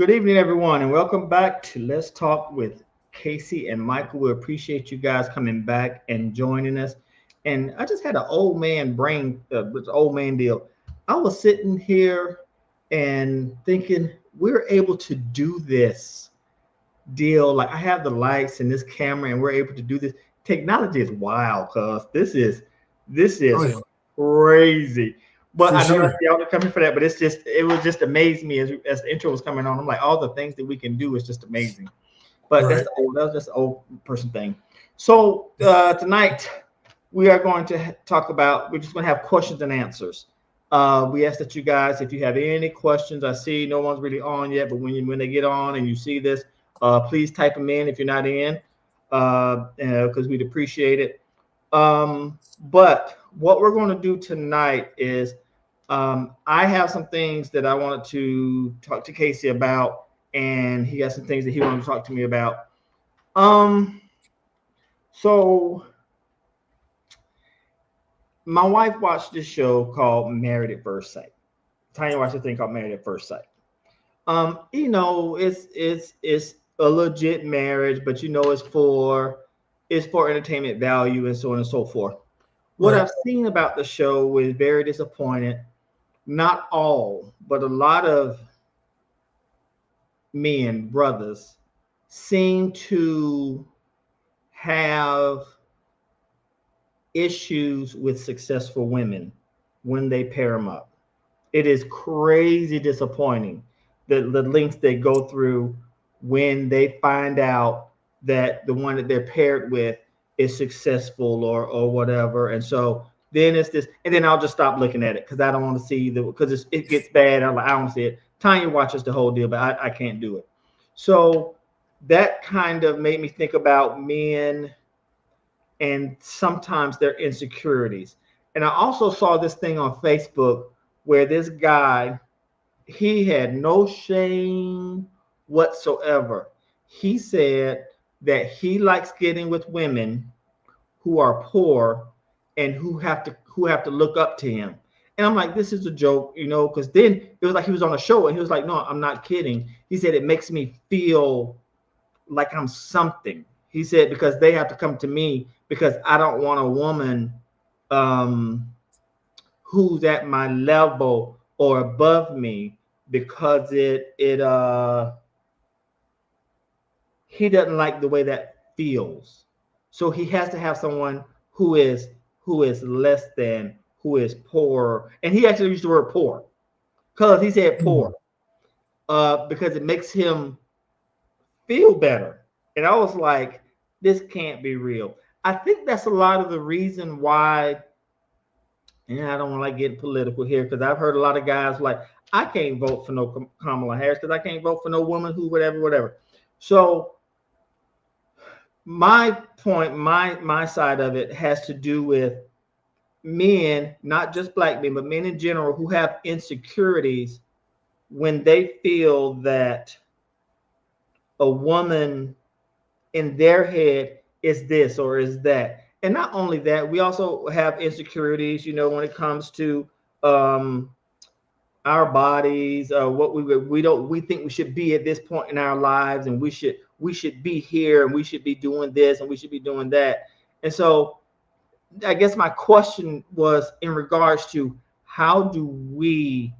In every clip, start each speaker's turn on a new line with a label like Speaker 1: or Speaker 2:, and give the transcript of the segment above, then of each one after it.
Speaker 1: Good evening, everyone, and welcome back to Let's Talk with Casey and Michael. We appreciate you guys coming back and joining us. And I just had an old man brain, old man deal. I was sitting here and thinking we're able to do this deal. Like I have the lights and this camera, and we're able to do this. Technology is wild, cuz this is
Speaker 2: Oh yeah,
Speaker 1: crazy. But
Speaker 2: for
Speaker 1: I know
Speaker 2: sure.
Speaker 1: that's y'all are coming for that, but it was just amazed me as the intro was coming on. I'm like, all the things that we can do is just amazing. But
Speaker 2: Right.
Speaker 1: that's just the old person thing. So tonight we are going to talk about. We're just going to have questions and answers. We ask that you guys, if you have any questions, I see no one's really on yet, but when they get on and you see this, please type them in if you're not in, because we'd appreciate it. But what we're going to do tonight is I have some things that I wanted to talk to Casey about, and he has some things that he wanted to talk to me about. Um, so my wife watched this show called Married at First Sight. Tanya watched a thing called Married at First Sight. It's a legit marriage, but it's for entertainment value and so on and so forth. What
Speaker 2: Right.
Speaker 1: I've seen about the show was very disappointed. Not all, but a lot of men, brothers, seem to have issues with successful women when they pair them up. It is crazy disappointing the links they go through when they find out that the one that they're paired with is successful or whatever. And so then it's this, and then I'll just stop looking at it because I don't want to see because it gets bad. I'm like, I don't see it. Tanya watches the whole deal, but I can't do it. So that kind of made me think about men and sometimes their insecurities. And I also saw this thing on Facebook where this guy, he had no shame whatsoever. He said that he likes getting with women who are poor and who have to look up to him. And I'm like, this is a joke, because then it was like he was on a show and he was like, no, I'm not kidding. He said it makes me feel like I'm something. He said because they have to come to me because I don't want a woman um, who's at my level or above me because he doesn't like the way that feels. So he has to have someone who is less than, who is poor, and he actually used the word poor because he said poor
Speaker 2: Mhm.
Speaker 1: because it makes him feel better. And I was like, this can't be real. I think that's a lot of the reason why, and I don't want to like get political here because I've heard a lot of guys like, I can't vote for no Kamala Harris because I can't vote for no woman who whatever, whatever. So my point, my side of it has to do with men, not just black men, but men in general who have insecurities when they feel that a woman in their head is this or is that. And not only that, we also have insecurities, when it comes to um, our bodies, what we think we should be at this point in our lives, and we should be here, and we should be doing this, and we should be doing that. And so, I guess my question was in regards to how do we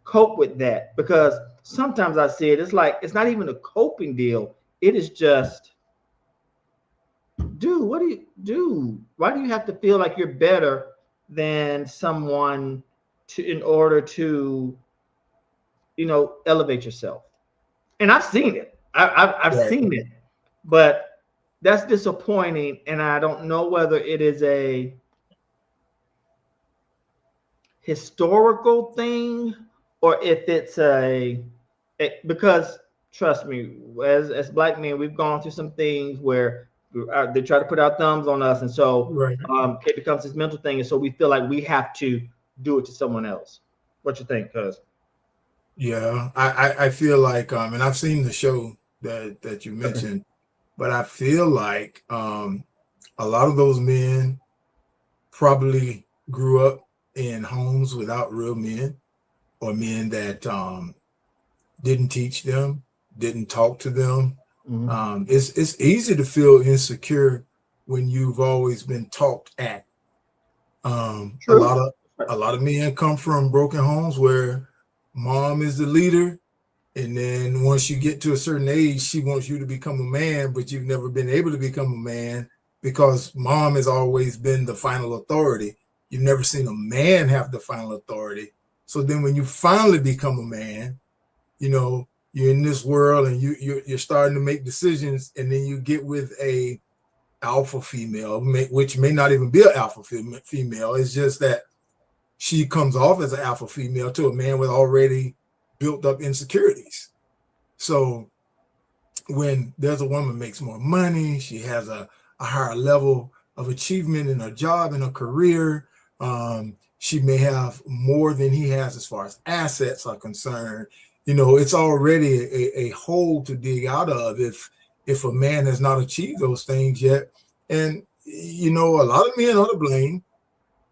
Speaker 1: cope with that? Because sometimes I see it, it's like it's not even a coping deal. It is just dude, what do you do? Why do you have to feel like you're better than someone in order to, elevate yourself? And I've seen it. I've
Speaker 2: Right.
Speaker 1: seen it, but that's disappointing. And I don't know whether it is a historical thing or if it's because trust me, as black men, we've gone through some things where they try to put our thumbs on us, and so
Speaker 2: Right.
Speaker 1: it becomes this mental thing, and so we feel like we have to do it to someone else. What you think, cuz?
Speaker 2: Yeah. I feel like and I've seen the show that you
Speaker 1: Okay.
Speaker 2: mentioned, but I feel like a lot of those men probably grew up in homes without real men or men that didn't teach them. didn't talk to them.
Speaker 1: Mhm.
Speaker 2: It's easy to feel insecure when you've always been talked at. A
Speaker 1: True.
Speaker 2: lot of men come from broken homes where mom is the leader, and then once you get to a certain age, she wants you to become a man, but you've never been able to become a man because mom has always been the final authority. You've never seen a man have the final authority. So then when you finally become a man, you know, you're in this world and you're starting to make decisions, and then you get with a alpha female, which may not even be an alpha female. It's just that she comes off as an alpha female to a man with already built up insecurities. So when there's a woman makes more money, she has a higher level of achievement in her job, in her career. She may have more than he has as far as assets are concerned. You know, it's already a hole to dig out of if a man has not achieved those things yet. And you know, a lot of men are to blame.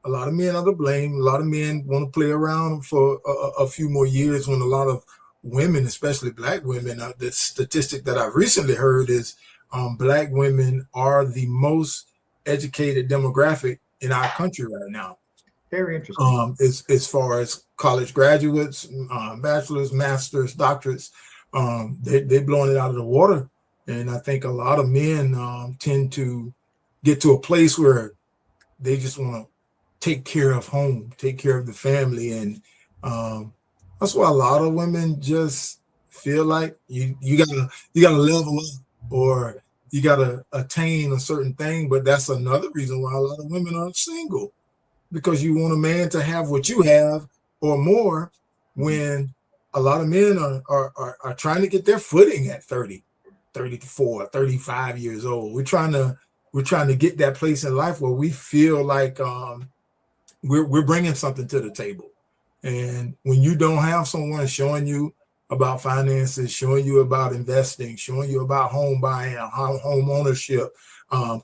Speaker 2: A lot of men are to blame. A lot of men want to play around for a few more years when a lot of women, especially black women, the statistic that I've recently heard is black women are the most educated demographic in our country right now.
Speaker 1: Very interesting.
Speaker 2: As far as college graduates, bachelors, masters, doctorates, they're blowing it out of the water. And I think a lot of men tend to get to a place where they just want to take care of home, take care of the family. And that's why a lot of women just feel like you gotta level up, or you gotta attain a certain thing. But that's another reason why a lot of women are single, because you want a man to have what you have or more, when a lot of men are trying to get their footing at 30, 34, 35 years old. We're trying to get that place in life where we feel like we're bringing something to the table. And when you don't have someone showing you about finances, showing you about investing, showing you about home buying, home ownership,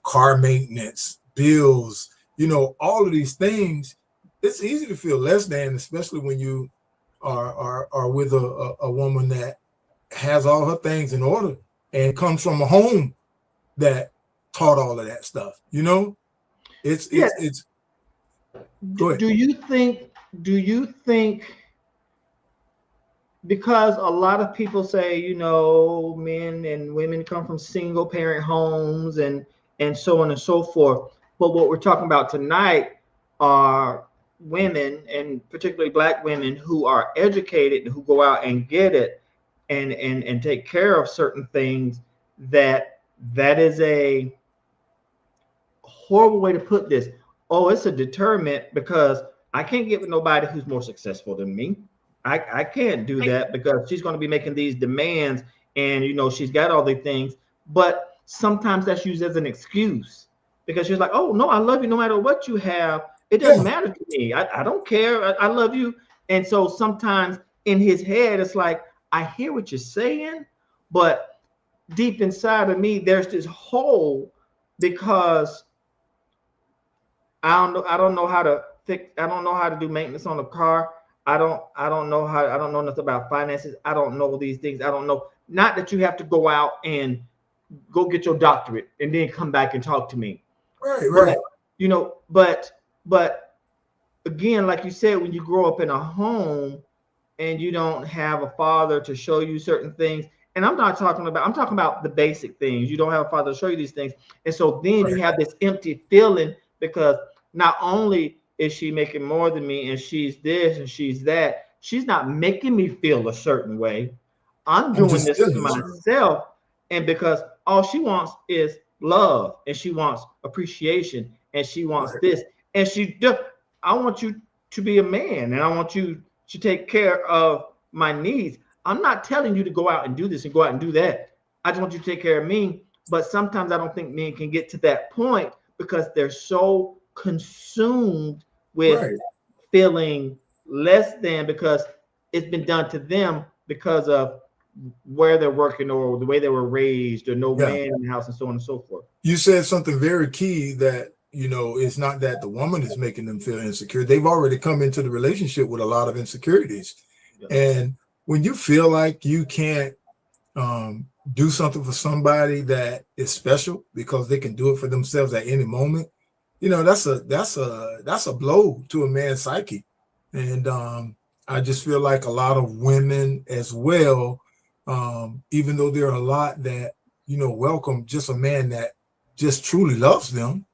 Speaker 2: car maintenance, bills, you know, all of these things, it's easy to feel less than, especially when you are with a woman that has all her things in order and comes from a home that taught all of that stuff. You know, it's Go ahead.
Speaker 1: Do you think because a lot of people say, you know, men and women come from single parent homes and so on and so forth, but what we're talking about tonight are women, and particularly black women, who are educated, who go out and get it and take care of certain things, that is a horrible way to put this. Oh, it's a deterrent because I can't get with nobody who's more successful than me. I can't do that because she's going to be making these demands, and you know she's got all the things. But sometimes that's used as an excuse because she's like, "Oh no, I love you no matter what you have. It doesn't
Speaker 2: Yeah,
Speaker 1: matter to me. I don't care. I love you." And so sometimes in his head, it's like, I hear what you're saying, but deep inside of me, there's this hole because I don't know how to fix. I don't know how to do maintenance on a car. I don't know how. I don't know nothing about finances. I don't know these things. I don't know. Not that you have to go out and go get your doctorate and then come back and talk to me.
Speaker 2: right.
Speaker 1: But you know, but again, like you said, when you grow up in a home and you don't have a father to show you certain things, and I'm talking about the basic things. You don't have a father to show you these things, and so then you
Speaker 2: Right.
Speaker 1: have this empty feeling because not only is she making more than me and she's this and she's that, she's not making me feel a certain way. I'm
Speaker 2: I'm
Speaker 1: doing
Speaker 2: just
Speaker 1: this to
Speaker 2: feeling certain.
Speaker 1: myself, and because all she wants is love, and she wants appreciation, and she wants
Speaker 2: Right.
Speaker 1: this, and she just, I want you to be a man, and I want you to take care of my needs. I'm not telling you to go out and do this and go out and do that. I just want you to take care of me. But sometimes I don't think men can get to that point because they're so consumed with
Speaker 2: Right.
Speaker 1: feeling less than because it's been done to them because of where they're working or the way they were raised or no
Speaker 2: Yeah.
Speaker 1: man in the house and so on and so forth.
Speaker 2: You said something very key that, you know, it's not that the woman is making them feel insecure. They've already come into the relationship with a lot of insecurities.
Speaker 1: Yeah.
Speaker 2: And when you feel like you can't do something for somebody that is special because they can do it for themselves at any moment, that's a blow to a man's psyche. And I just feel like a lot of women as well, even though there are a lot that, welcome just a man that just truly loves them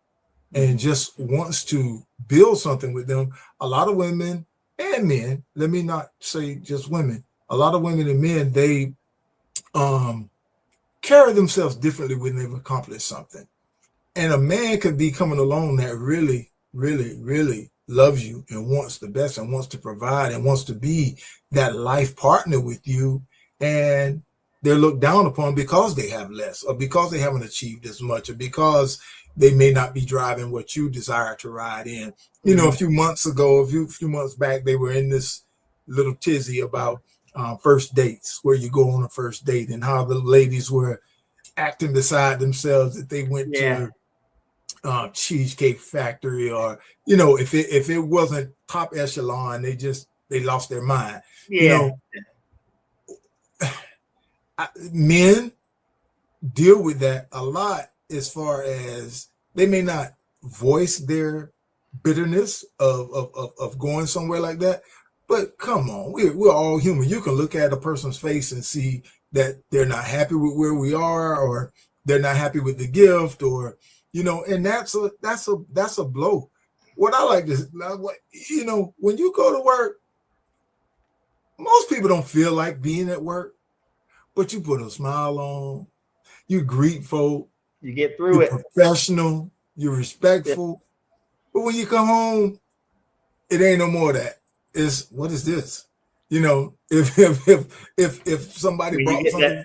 Speaker 2: and just wants to build something with them. A lot of women and men, let me not say just women, a lot of women and men, they carry themselves differently when they've accomplished something. And a man could be coming along that really, really, really loves you and wants the best and wants to provide and wants to be that life partner with you. And they're looked down upon because they have less, or because they haven't achieved as much, or because they may not be driving what you desire to ride in. A few months ago, a few months back, they were in this little tizzy about first dates, where you go on a first date, and how the ladies were acting beside themselves that they went to Cheesecake Factory, or if it wasn't top echelon, they lost their mind. Men deal with that a lot, as far as they may not voice their bitterness of going somewhere like that, but come on, we're all human. You can look at a person's face and see that they're not happy with where we are, or they're not happy with the gift, or and that's a blow. What I like is, when you go to work, most people don't feel like being at work, but you put a smile on, you greet folk,
Speaker 1: you get through it.
Speaker 2: Professional, you're respectful. But when you come home, it ain't no more of that. It's, what is this? If somebody brought something,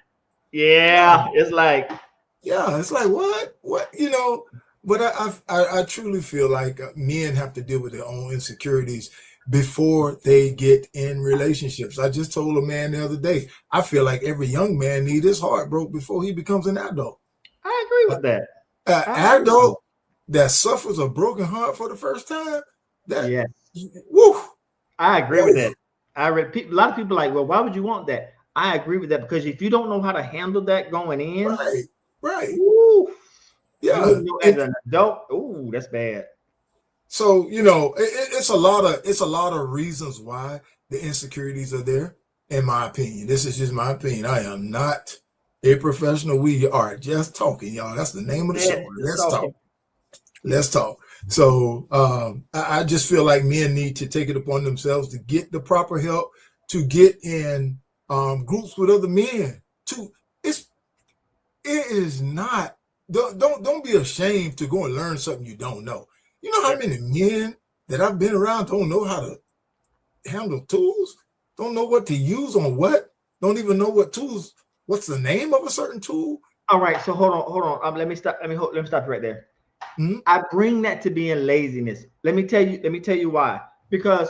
Speaker 1: it's like,
Speaker 2: it's like, what, but I truly feel like men have to deal with their own insecurities before they get in relationships. I just told a man the other day, I feel like every young man needs his heart broke before he becomes an adult.
Speaker 1: I agree with that.
Speaker 2: An adult that suffers a broken heart for the first time, woo.
Speaker 1: I agree with that. A lot of people are like, well, why would you want that? I agree with that, because if you don't know how to handle that going in,
Speaker 2: right.
Speaker 1: Woo,
Speaker 2: Yeah.
Speaker 1: As an adult, ooh, that's bad.
Speaker 2: So, it's a lot of reasons why the insecurities are there, in my opinion. This is just my opinion. I am not a professional. We are just talking, y'all. That's the name of the show. Let's talk. So I just feel like men need to take it upon themselves to get the proper help, to get in groups with other men. It is not, don't be ashamed to go and learn something you don't know. You know how many men that I've been around don't know how to handle tools, don't know what to use on what, don't even know what tools, what's the name of a certain tool.
Speaker 1: All right, so hold on. Let me stop right there. I bring that to being laziness. Let me tell you why. Because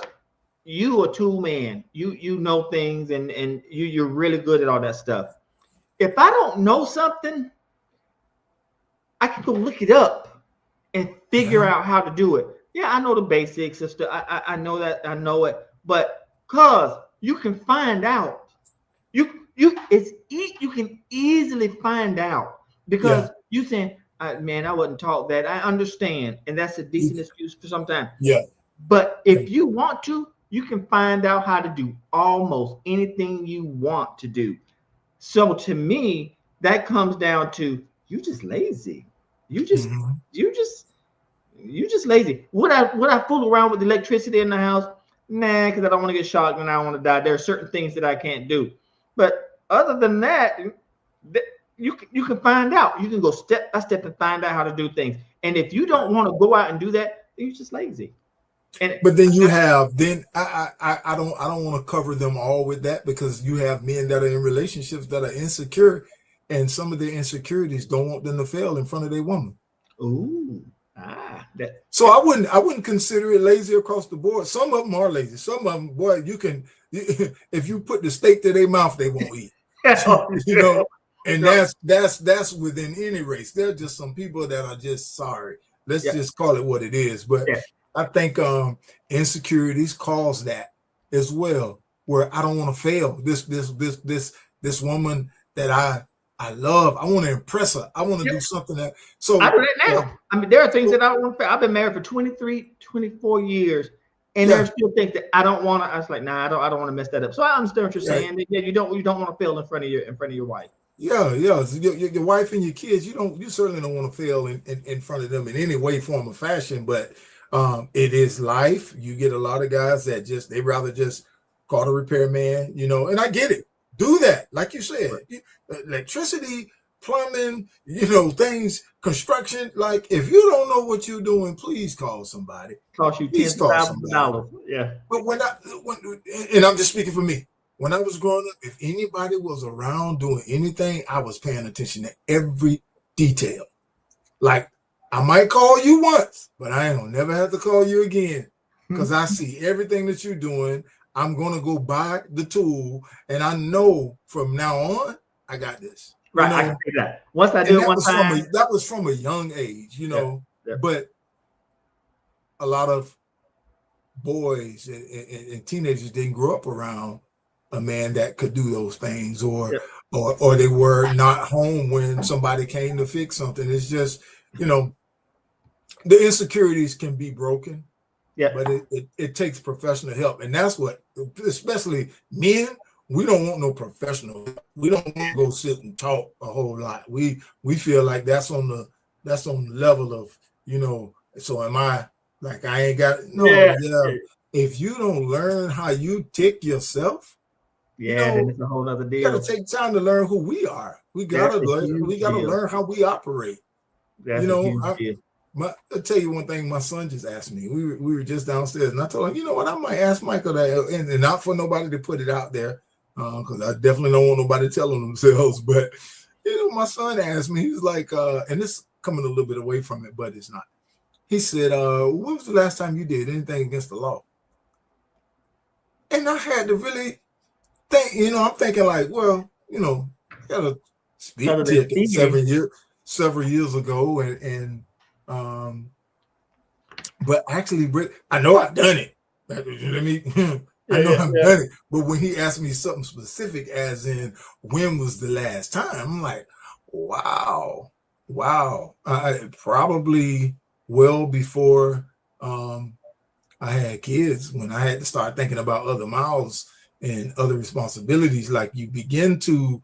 Speaker 1: you are tool man. You know things, and you're really good at all that stuff. If I don't know something, I can go look it up and figure out how to do it. Yeah, I know the basics and stuff. I know that. I know it. But cause you can find out. You can easily find out, because you saying, man, I wasn't taught that. I understand, and that's a decent excuse for some time.
Speaker 2: Yeah.
Speaker 1: But if you want to, you can find out how to do almost anything you want to do. So to me, that comes down to, you just lazy. You just lazy. Would I fool around with the electricity in the house? Nah, because I don't want to get shocked and I don't want to die. There are certain things that I can't do. But other than that, you can find out. You can go step by step and find out how to do things. And if you don't want to go out and do that, then you're just lazy.
Speaker 2: But then you have, then I don't want to cover them all with that, because you have men that are in relationships that are insecure, and some of their insecurities don't want them to fail in front of their woman.
Speaker 1: Ooh.
Speaker 2: So I wouldn't consider it lazy across the board. Some of them are lazy. Some of them, boy, if you put the steak to their mouth, they won't eat. And that's within any race. There are just some people that are just sorry. Let's just call it what it is. But I think insecurities cause that as well, where I don't want to fail. This woman that I love. I want to impress her. I want to do something that. So
Speaker 1: I do that now. I mean, there are things that I don't want to. I've been married for 23, 24 years, and there are still things that I don't want to. I was like, nah, I don't want to mess that up. So I understand what you're saying. Yeah, you don't want to fail in front of your wife.
Speaker 2: Yeah. So your wife and your kids, you certainly don't want to fail in front of them in any way, form, or fashion. But it is life. You get a lot of guys that they rather just call a repairman, and I get it. Do that, like you said, electricity, plumbing, things, construction. Like, if you don't know what you're doing, please call somebody.
Speaker 1: Cost you $10,000. Yeah.
Speaker 2: But and I'm just speaking for me. When I was growing up, if anybody was around doing anything, I was paying attention to every detail. Like, I might call you once, but I ain't gonna never have to call you again, because I see everything that you're doing. I'm gonna go buy the tool, and I know from now on I got this.
Speaker 1: Right, I can see that. Once I do it one time,
Speaker 2: that was from a young age, Yeah. But a lot of boys and teenagers didn't grow up around a man that could do those things, or they were not home when somebody came to fix something. It's just, the insecurities can be broken. Yeah, but it takes professional help, and that's what, especially men, we don't want no professional. We don't want to go sit and talk a whole lot. We feel like that's on the level of, So am I like I ain't got no? Yeah. If you don't learn how you tick yourself,
Speaker 1: then it's a whole other deal.
Speaker 2: You got to take time to learn who we are. We gotta learn how we operate. I'll tell you one thing my son just asked me. We were just downstairs, and I told him, you know what, I might ask Michael that, and not for nobody to put it out there, because I definitely don't want nobody telling themselves. But my son asked me, he was like, and this is coming a little bit away from it, but it's not. He said, when was the last time you did anything against the law? And I had to really think, I'm thinking like, well, I got a speed ticket several years ago, and but actually, I know I've done it. I know I've done it. But when he asked me something specific, as in when was the last time, I'm like, wow. I probably well before I had kids, when I had to start thinking about other mouths and other responsibilities. Like, you begin to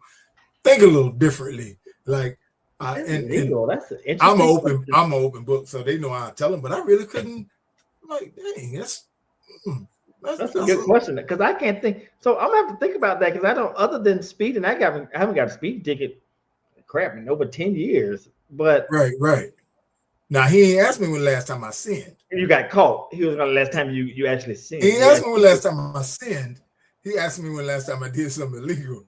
Speaker 2: think a little differently. Like, I'm an open book, so they know I tell them, but I really couldn't. Like, dang, that's
Speaker 1: a good question, because I can't think. So I'm gonna have to think about that, because I don't. Other than speeding, I haven't got a speeding ticket. Crap, in over 10 years. But
Speaker 2: right. Now, he ain't asked me when the last time I sinned.
Speaker 1: You got caught. He was the last time you actually sinned.
Speaker 2: He asked me when the last time I sinned. He asked me when the last time I did something illegal.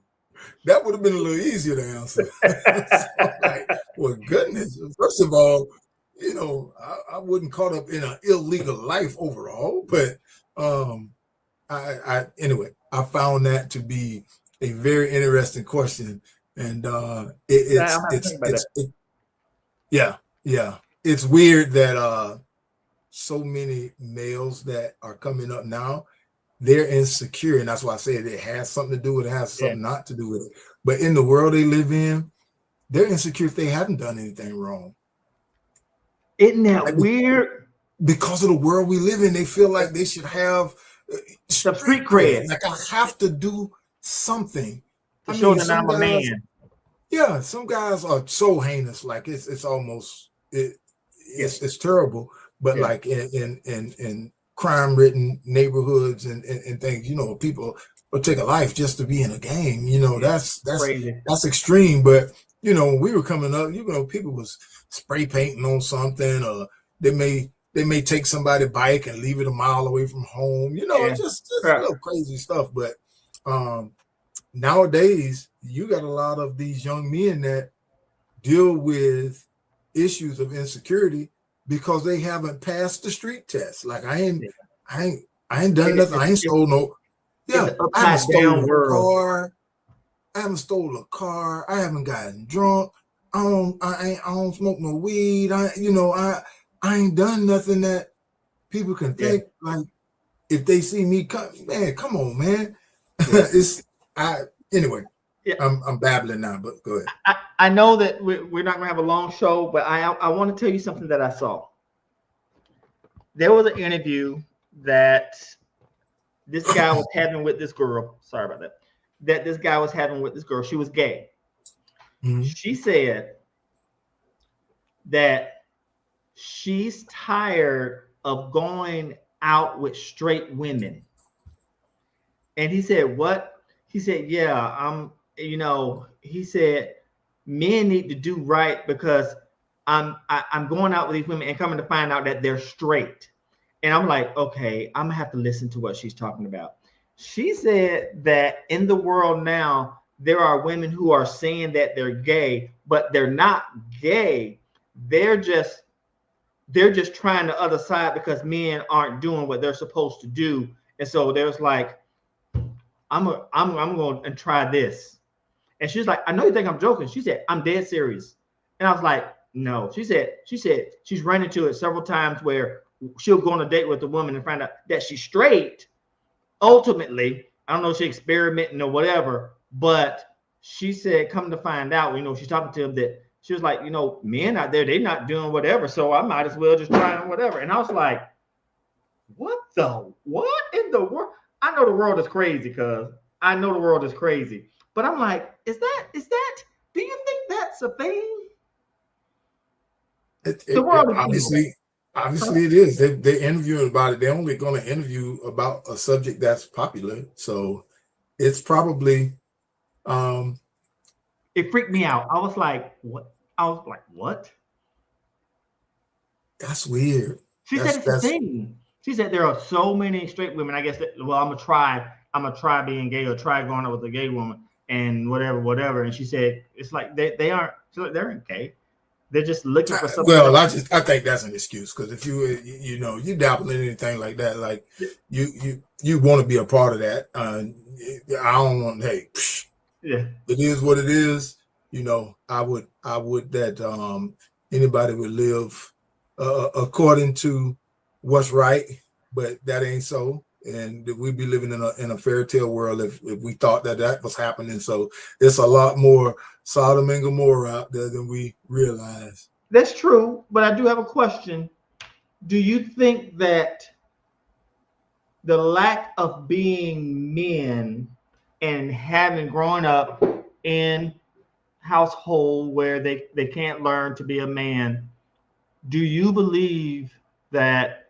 Speaker 2: That would have been a little easier to answer. So, like, well, goodness. First of all, I wasn't caught up in an illegal life overall, but anyway, I found that to be a very interesting question, and it's weird that so many males that are coming up now, they're insecure, and that's why I say it has something to do with it, has something not to do with it. But in the world they live in, they're insecure if they haven't done anything wrong.
Speaker 1: Isn't that weird?
Speaker 2: Because of the world we live in, they feel like they should have
Speaker 1: street cred.
Speaker 2: Like, I have to do something
Speaker 1: to show that I'm a man.
Speaker 2: Yeah, some guys are so heinous, like it's almost it's terrible. But like in crime-ridden neighborhoods and things, people will take a life just to be in a game. That's
Speaker 1: crazy.
Speaker 2: That's extreme. But when we were coming up, people was spray painting on something, or they may take somebody's bike and leave it a mile away from home. Just a little crazy stuff. But nowadays, you got a lot of these young men that deal with issues of insecurity because they haven't passed the street test. Like, I ain't done nothing. I ain't stole no. Yeah, I haven't stolen a car. I haven't stolen a car. I haven't gotten drunk. I don't smoke no weed. I ain't done nothing that people can think like, if they see me come on, man. Anyway.
Speaker 1: Yeah,
Speaker 2: I'm babbling now, but go ahead.
Speaker 1: I know that we're not gonna have a long show, but I want to tell you something that I saw. There was an interview that this guy was having with this girl. Sorry about that. That this guy was having with this girl. She was gay.
Speaker 2: Mm-hmm.
Speaker 1: She said that she's tired of going out with straight women. And he said, what? He said, yeah, he said, men need to do right because I'm going out with these women and coming to find out that they're straight. And I'm like, okay, I'm gonna have to listen to what she's talking about. She said that in the world now, there are women who are saying that they're gay, but they're not gay. They're just trying the other side because men aren't doing what they're supposed to do. And so there's like, I'm going to try this. And she's like, I know you think I'm joking. She said, I'm dead serious. And I was like, no. She said she's run into it several times where she'll go on a date with a woman and find out that she's straight. Ultimately, I don't know if she's experimenting or whatever, but she said, come to find out, she's talking to him that she was like, men out there, they're not doing whatever. So I might as well just try whatever. And I was like, what in the world? I know the world is crazy, cuz I know the world is crazy. But I'm like, is that, do you think that's a thing?
Speaker 2: The world is obviously it is. They're interviewing about it. They're only going to interview about a subject that's popular. So it's probably,
Speaker 1: it freaked me out. I was like, what?
Speaker 2: That's weird.
Speaker 1: She said it's a thing. She said there are so many straight women. I guess I'm gonna try being gay or try going out with a gay woman and whatever. And she said it's like they aren't gay. They're just looking for something.
Speaker 2: Well, I think that's an excuse because if you dabble in anything like that, like you want to be a part of that. I don't want. Hey,
Speaker 1: yeah,
Speaker 2: it is what it is. I would that anybody would live according to what's right, but that ain't so. And we'd be living in a fairy tale world if we thought that was happening. So it's a lot more Sodom and Gomorrah out there than we realize.
Speaker 1: That's true, but I do have a question. Do you think that the lack of being men and having grown up in household where they can't learn to be a man, do you believe that?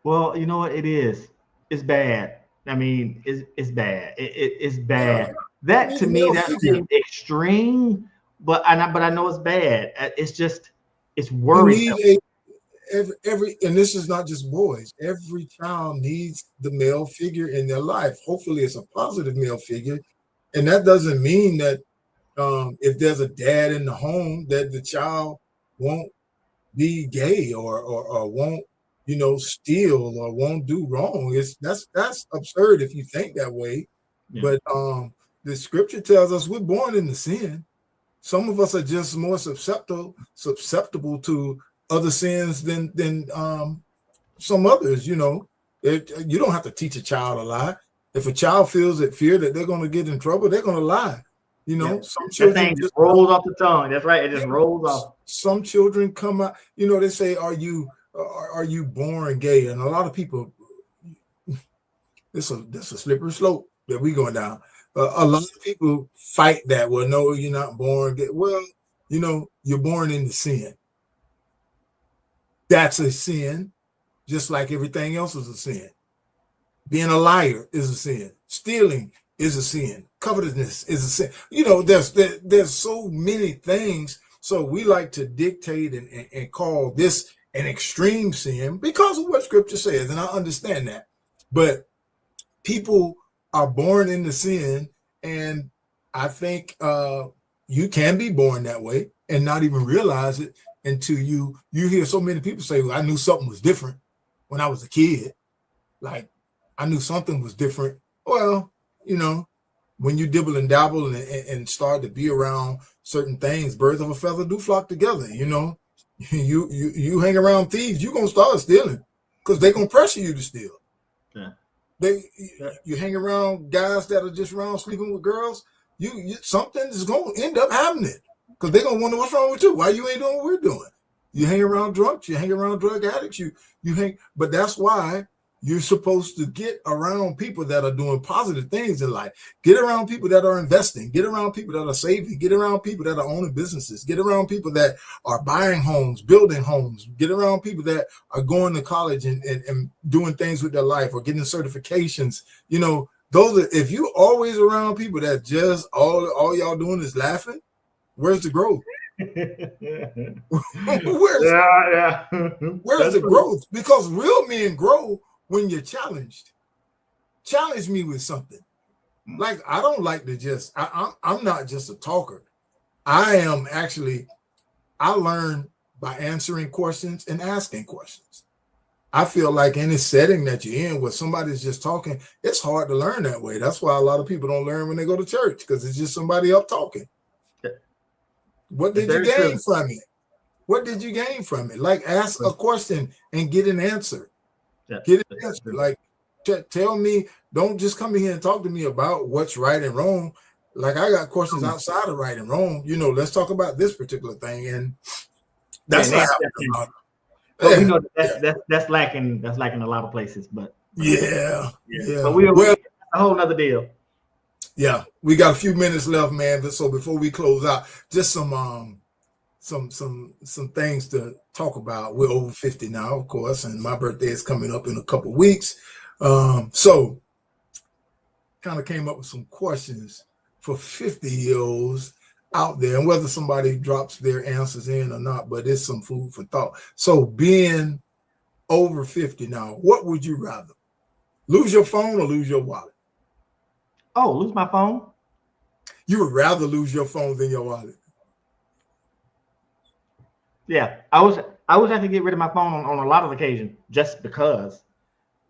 Speaker 1: Well, you know what it is. It's bad. I mean, it's bad. It's bad. That to me, that seems extreme, but I know it's bad. It's worrisome.
Speaker 2: Every and this is not just boys. Every child needs the male figure in their life. Hopefully, it's a positive male figure, and that doesn't mean that if there's a dad in the home that the child won't be gay or won't steal or won't do wrong. That's absurd if you think that way. Yeah. But the scripture tells us we're born into sin. Some of us are just more susceptible to other sins than some others. You don't have to teach a child a lie. If a child feels fear that they're going to get in trouble, they're going to lie. Some children
Speaker 1: that thing just rolls off the tongue. That's right. It just rolls off.
Speaker 2: Some children come out. They say, "Are you born gay?" And a lot of people, this a slippery slope that we're going down. A lot of people fight that. Well, no, you're not born gay. Well, you're born into sin. That's a sin, just like everything else is a sin. Being a liar is a sin. Stealing is a sin. Covetousness is a sin. There's so many things. So we like to dictate and call this an extreme sin because of what scripture says. And I understand that. But people are born into sin. And I think you can be born that way and not even realize it until you hear so many people say, well, I knew something was different when I was a kid. Like, I knew something was different. Well, when you dibble and dabble and start to be around certain things, birds of a feather do flock together. You hang around thieves, you're gonna start stealing because they're gonna pressure you to steal.
Speaker 1: Yeah.
Speaker 2: You hang around guys that are just around sleeping with girls, you something is going to end up happening because they're going to wonder what's wrong with you. Why you ain't doing what we're doing? You hang around drunks, you hang around drug addicts, you hang. But that's why you're supposed to get around people that are doing positive things in life. Get around people that are investing. Get around people that are saving. Get around people that are owning businesses. Get around people that are buying homes, building homes. Get around people that are going to college and doing things with their life or getting certifications. You know, those are, if you always around people that just all y'all doing is laughing, where's the growth? Where's the growth? Because real men grow when you're challenged. Challenge me with something. Like, I don't like to just, I'm not just a talker. I learn by answering questions and asking questions. I feel like any setting that you're in where somebody's just talking, it's hard to learn that way. That's why a lot of people don't learn when they go to church, because it's just somebody up talking. What did you gain from it? What did you gain from it? Like, ask a question and get an answer. Get an answer. Like, tell me, don't just come in here and talk to me about what's right and wrong. Like, I got questions outside of right and wrong. You know, let's talk about this particular thing. And that's not happening.
Speaker 1: But we know that's lacking. That's lacking a lot of places. But
Speaker 2: yeah.
Speaker 1: But we're a whole nother deal.
Speaker 2: Yeah, we got a few minutes left, man. So before we close out, just some things to talk about. We're over 50 now, of course, and my birthday is coming up in a couple of weeks. So kind of came up with some questions for 50-year-olds out there, and whether somebody drops their answers in or not, but it's some food for thought. So being over 50 now, what would you rather? Lose your phone or lose your wallet?
Speaker 1: Oh, lose my phone?
Speaker 2: You would rather lose your phone than your wallet?
Speaker 1: Yeah, I was have to get rid of my phone on a lot of occasions just because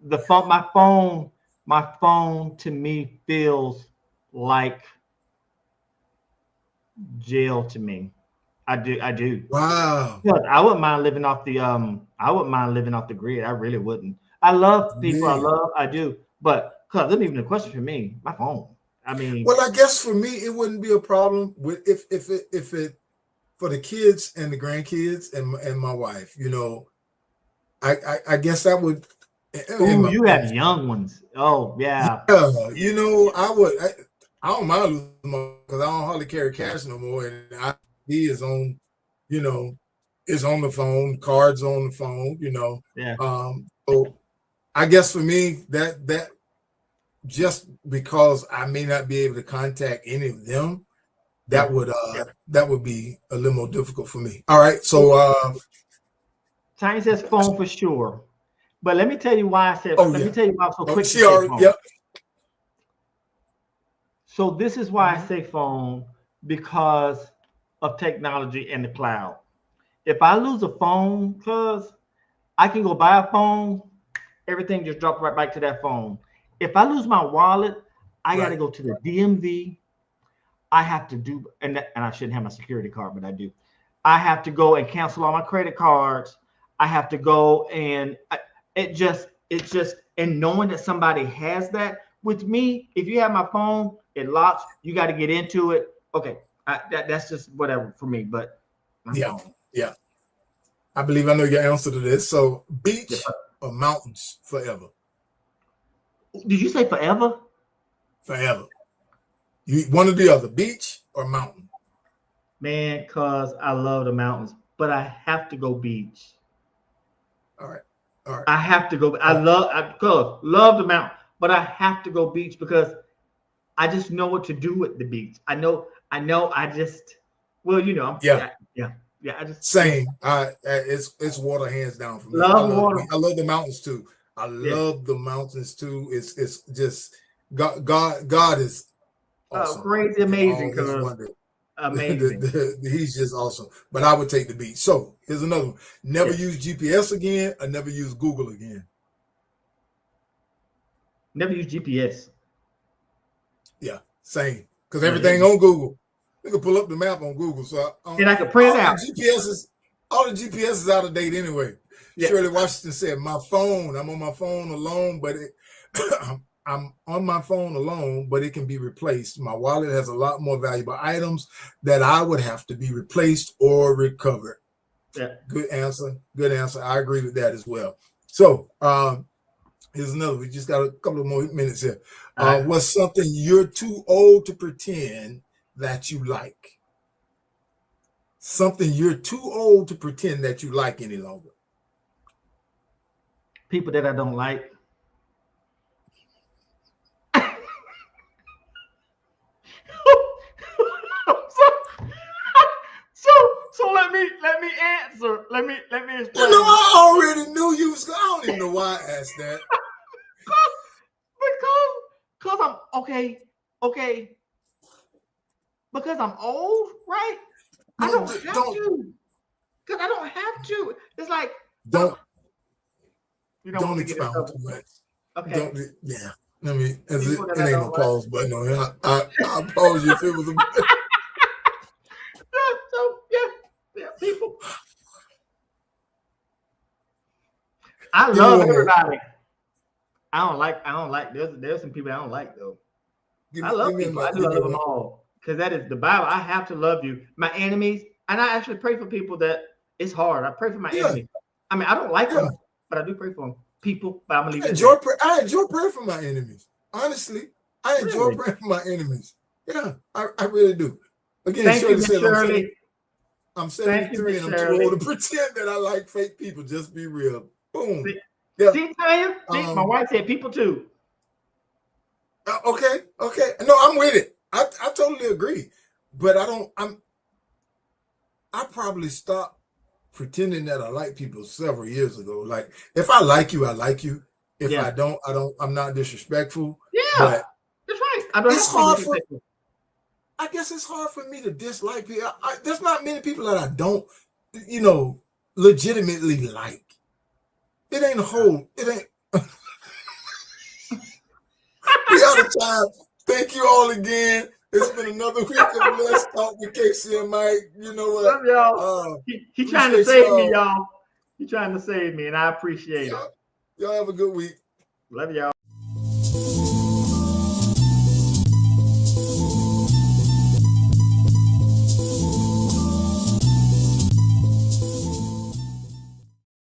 Speaker 1: my phone to me feels like jail to me. I do.
Speaker 2: Wow.
Speaker 1: I wouldn't mind living off the grid. I really wouldn't. I love people. I do. But because that's even a question for me, my phone. I mean,
Speaker 2: well, I guess for me it wouldn't be a problem with if it for the kids and the grandkids and my wife. You know, I guess that would.
Speaker 1: Ooh, you have young ones. Oh yeah.
Speaker 2: Yeah, you know, I don't mind losing my, because I don't hardly carry cash no more, and he is on, you know, is on the phone, cards on the phone, you know.
Speaker 1: Yeah.
Speaker 2: So I guess for me that just because I may not be able to contact any of them, that would be a little more difficult for me. All right, so
Speaker 1: Tiny says phone for sure, but let me tell you why I said. Let me tell you why I'm so quick to say phone.
Speaker 2: Yep.
Speaker 1: So this is why I say phone, because of technology and the cloud. If I lose a phone, cause I can go buy a phone, everything just dropped right back to that phone. If I lose my wallet, I got to go to the DMV. I have to do, and I shouldn't have my security card, but I do. I have to go and cancel all my credit cards. I have to go and and knowing that somebody has that. With me, if you have my phone, it locks. You got to get into it. Okay, that's just whatever for me. But
Speaker 2: yeah. I believe I know your answer to this. So, beach or mountains forever?
Speaker 1: Did you say forever?
Speaker 2: Forever. You one or the other, beach or mountain?
Speaker 1: Man, cause I love the mountains, but I have to go beach.
Speaker 2: All right.
Speaker 1: I have to go. I love the mountain, but I have to go beach because I just know what to do with the beach. I know. I just, well, you know. Yeah. I just
Speaker 2: same. It's water hands down for me.
Speaker 1: Love water.
Speaker 2: I love the mountains too. I love the mountains too. It's just God is awesome.
Speaker 1: Crazy, amazing. Amazing.
Speaker 2: He's just awesome. But I would take the beach. So here's another one. Never use GPS again, or never use Google again.
Speaker 1: Never use GPS.
Speaker 2: Yeah, same. Because everything on Google, you can pull up the map on Google. So
Speaker 1: and I can print it out.
Speaker 2: All the GPS is out of date anyway. Yeah. Shirley Washington said, "My phone. I'm on my phone alone, but I'm on my phone alone, but it can be replaced. My wallet has a lot more valuable items that I would have to be replaced or recovered.
Speaker 1: Yeah.
Speaker 2: Good answer. Good answer. I agree with that as well. So here's another. We just got a couple of more minutes here.
Speaker 1: Right.
Speaker 2: What's something you're too old to pretend that you like? Something you're too old to pretend that you like any longer.
Speaker 1: People that I don't like. So let me answer. Let me explain.
Speaker 2: I already knew you was. I don't even know why I asked that.
Speaker 1: because I'm okay. Because I'm old, right? I don't have to. Because I don't have to. It's like
Speaker 2: don't
Speaker 1: expound
Speaker 2: too much.
Speaker 1: Okay.
Speaker 2: Yeah. I mean, it ain't no pause button on here. I'll pause you if it was a
Speaker 1: yeah, people. I love everybody. I don't like. There's some people I don't like though. I love people. I love them all because that is the Bible. I have to love you, my enemies, and I actually pray for people that it's hard. I pray for my enemies. I mean, I don't like them, but I do pray for them. People, but I'm gonna leave it.
Speaker 2: I enjoy praying for my enemies. Honestly, I enjoy praying for my enemies. Yeah, I really do. Again,
Speaker 1: thank you, Shirley.
Speaker 2: I'm 73 and I'm too old to pretend that I like fake people. Just be real. Boom. See,
Speaker 1: my wife said people too.
Speaker 2: Okay. No, I'm with it. I totally agree. But I probably stopped pretending that I like people several years ago. Like, if I like you, I like you. If I don't, I'm not disrespectful.
Speaker 1: Yeah, but that's right.
Speaker 2: I guess it's hard for me to dislike people. There's not many people that I don't, legitimately like. It ain't a whole. It ain't. We out of time. Thank you all again. It's been another week of Let's Talk with Casey and Mike. You know what?
Speaker 1: Love y'all. He trying to save me, y'all. He trying to save me, and I appreciate it.
Speaker 2: Y'all have a good week.
Speaker 1: Love y'all.